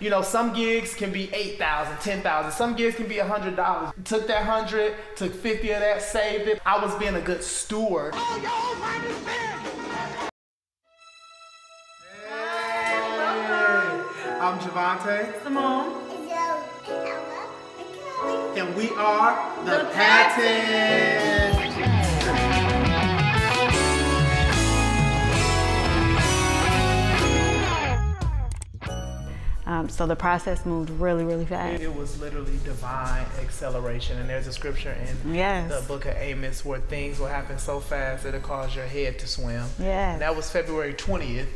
You know, some gigs can be $8,000, $10,000. Some gigs can be $100. Took that 100, took 50 of that, saved it. I was being a good steward. Oh, y'all Hey, I'm Javante. Simone. And we are the Pattons. So the process moved really, really fast. It was literally divine acceleration. And there's a scripture in the book of Amos where things will happen so fast it'll cause your head to swim. Yeah. And that was February 20th.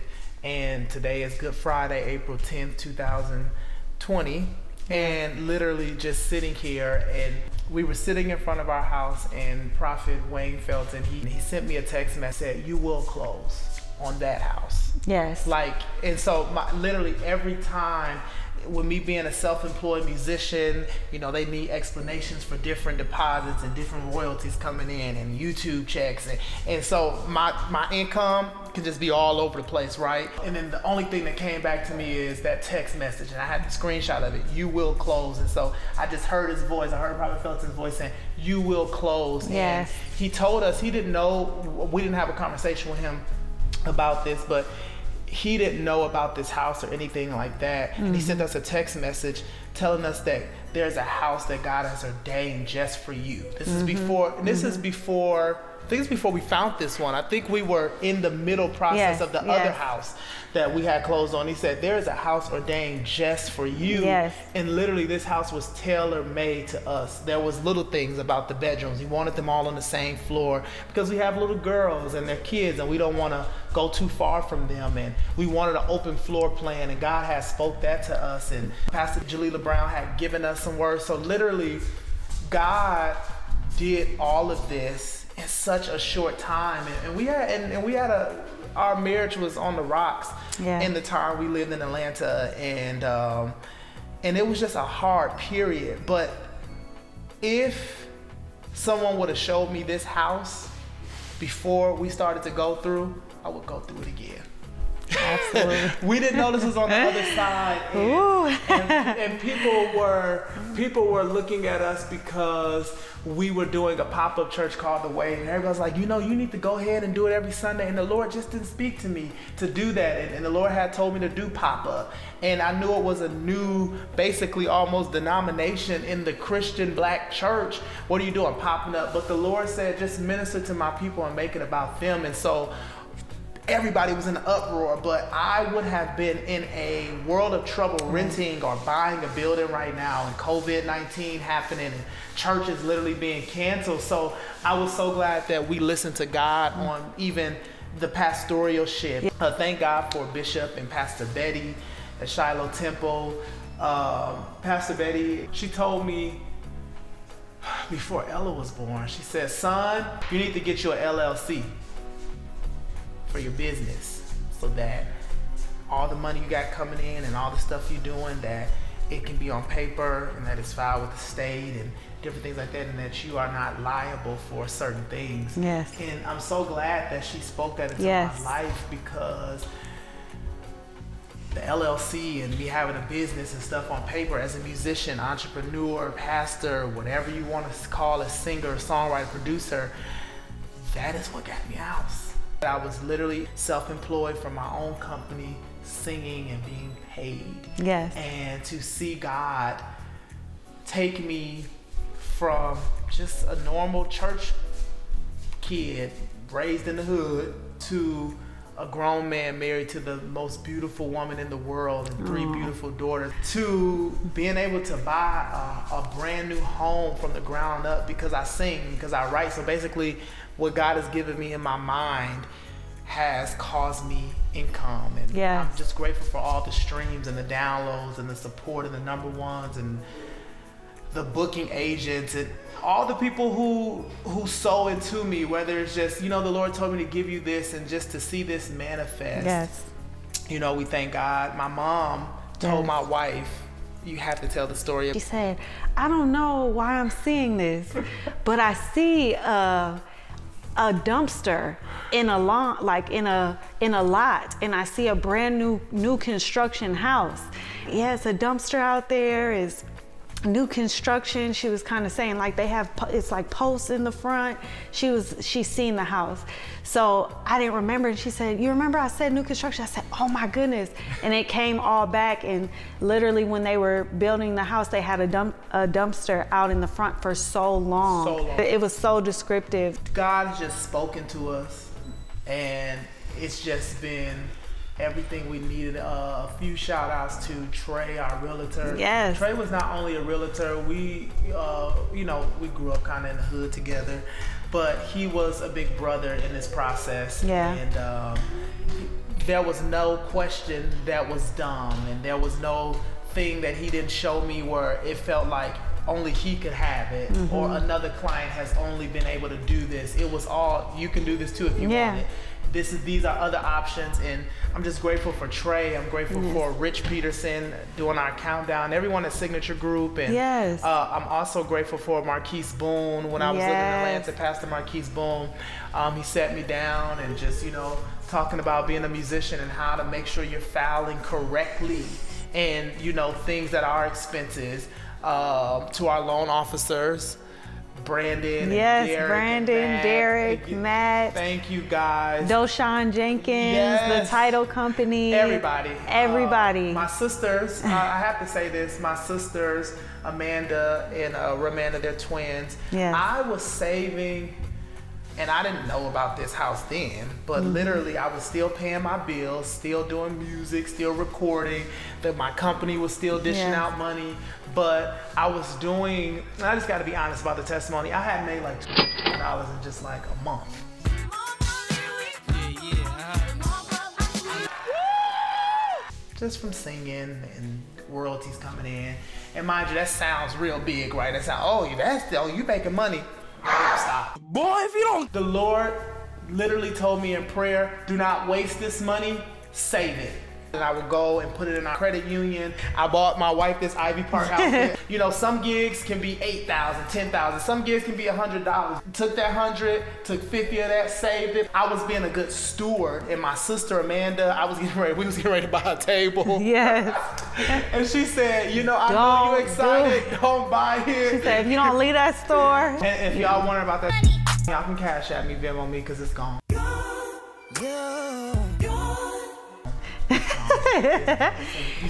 And today is Good Friday, April 10th, 2020. And literally just sitting here, and we were sitting in front of our house, and Prophet Wayne Felton, he sent me a text message, said, "You will close on that house." Yes. Like, and so literally every time, with me being a self-employed musician, you know, they need explanations for different deposits and different royalties coming in and YouTube checks. And so my income can just be all over the place, right? And then the only thing that came back to me is that text message, and I had the screenshot of it, "You will close." And so I just heard his voice. I heard Prophet Felton's voice saying, "You will close." Yes. And he told us, he didn't know, we didn't have a conversation with him about this, but he didn't know about this house or anything like that. And he sent us a text message telling us that there's a house that God has ordained just for you. This is before, and this is before, I think it's before we found this one. I think we were in the middle process of the other house that we had closed on. He said, "There is a house ordained just for you." Yes. And literally this house was tailor-made to us. There was little things about the bedrooms. He wanted them all on the same floor because we have little girls and their kids, and we don't want to go too far from them. And we wanted an open floor plan, and God has spoke that to us. And Pastor Jalila Brown had given us some words. So literally God did all of this in such a short time. And we had our marriage was on the rocks in the time we lived in Atlanta, and it was just a hard period. But if someone would have showed me this house before we started to go through, I would go through it again. Absolutely. We didn't know this was on the other side, and people were looking at us because we were doing a pop-up church called The Way, and everybody's like, you know, you need to go ahead and do it every Sunday. And the Lord just didn't speak to me to do that, and the Lord had told me to do pop-up, and I knew it was a new, basically almost denomination in the Christian black church. What are you doing, popping up? But the Lord said, just minister to my people and make it about them. And so everybody was in an uproar, but I would have been in a world of trouble renting or buying a building right now, and COVID-19 happening and churches literally being canceled. So I was so glad that we listened to God on even the pastoral shit. Thank God for Bishop and Pastor Betty at Shiloh Temple. Pastor Betty, she told me before Ella was born, she said, "Son, you need to get you an LLC for your business, so that all the money you got coming in and all the stuff you're doing, that it can be on paper and that it's filed with the state and different things like that, and that you are not liable for certain things." Yes. And I'm so glad that she spoke that into my life, because the LLC and me having a business and stuff on paper as a musician, entrepreneur, pastor, whatever you want to call a singer, songwriter, producer, that is what got me a house. I was literally self-employed from my own company, singing and being paid. Yes. And to see God take me from just a normal church kid raised in the hood to a grown man married to the most beautiful woman in the world and 3 beautiful daughters, to being able to buy a brand new home from the ground up because I sing, because I write. So basically what God has given me in my mind has caused me income, and I'm just grateful for all the streams and the downloads and the support and the number ones and the booking agents and all the people who sow into me, whether it's just, you know, the Lord told me to give you this, and just to see this manifest. Yes. You know, we thank God. My mom told my wife, you have to tell the story. She said, "I don't know why I'm seeing this, but I see a dumpster in a lawn, like in a lot, and I see a brand new construction house. Yeah, it's a dumpster out there. It's new construction. She was kind of saying like they have, it's like posts in the front. She's seen the house. So I didn't remember, and she said, you remember I said new construction? I said, oh my goodness. And it came all back, and literally when they were building the house, they had a dumpster out in the front for so long. So long. It was so descriptive. God has just spoken to us, and it's just been everything we needed. A few shout outs to Trey, our realtor. Yes. Trey was not only a realtor, we, you know, we grew up kind of in the hood together, but he was a big brother in this process. Yeah. And there was no question that was dumb, and there was no thing that he didn't show me where it felt like only he could have it, or another client has only been able to do this. It was all, you can do this too if you want it. These are other options, and I'm just grateful for Trey. I'm grateful for Rich Peterson doing our countdown, everyone at Signature Group, and I'm also grateful for Marquise Boone. When I was living in Atlanta, Pastor Marquise Boone, he sat me down and just, you know, talking about being a musician and how to make sure you're filing correctly, and, you know, things that are expenses, to our loan officers, Brandon, Derek, Matt. Thank you guys. Doshan Jenkins, the title company. Everybody. My sisters, I have to say this, my sisters, Amanda and Ramanda, they're twins. Yes. I was saving, and I didn't know about this house then, but literally I was still paying my bills, still doing music, still recording, that my company was still dishing out money, but I was doing, and I just gotta be honest about the testimony, I had made like $2,000 in just like a month. Just from singing and royalties coming in. And mind you, that sounds real big, right? That sounds, you making money. Stop. Boy, if you don't. The Lord literally told me in prayer, do not waste this money, save it. And I would go and put it in our credit union. I bought my wife this Ivy Park outfit. You know, some gigs can be $8,000, $10,000. Some gigs can be $100. Took that 100, took 50 of that, saved it. I was being a good steward. And my sister Amanda, we was getting ready to buy a table. Yes. And she said, you know, I know you're excited. Don't buy it. She said, if you don't leave that store. And if y'all wondering about that, y'all can cash at me, Venmo me, because it's gone.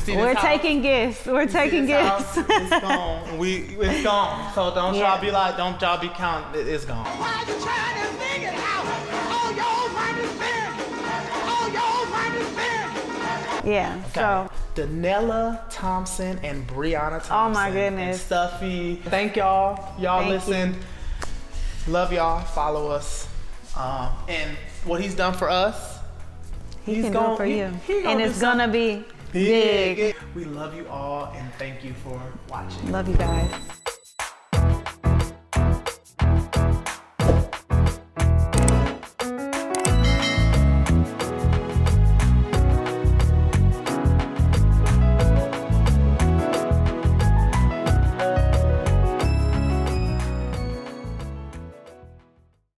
We're taking gifts. We're taking gifts. It's gone. It's gone. So don't y'all be like, don't y'all be counting. It's gone. Why you trying to figure it out? All your money spent. All your money spent. Yeah. So Danella Thompson and Brianna Thompson. Oh my goodness. And Stuffy. Thank y'all. Y'all listened. Love y'all. Follow us. And what he's done for us, He can do it for you. And it's gonna be big. We love you all, and thank you for watching. Love you guys.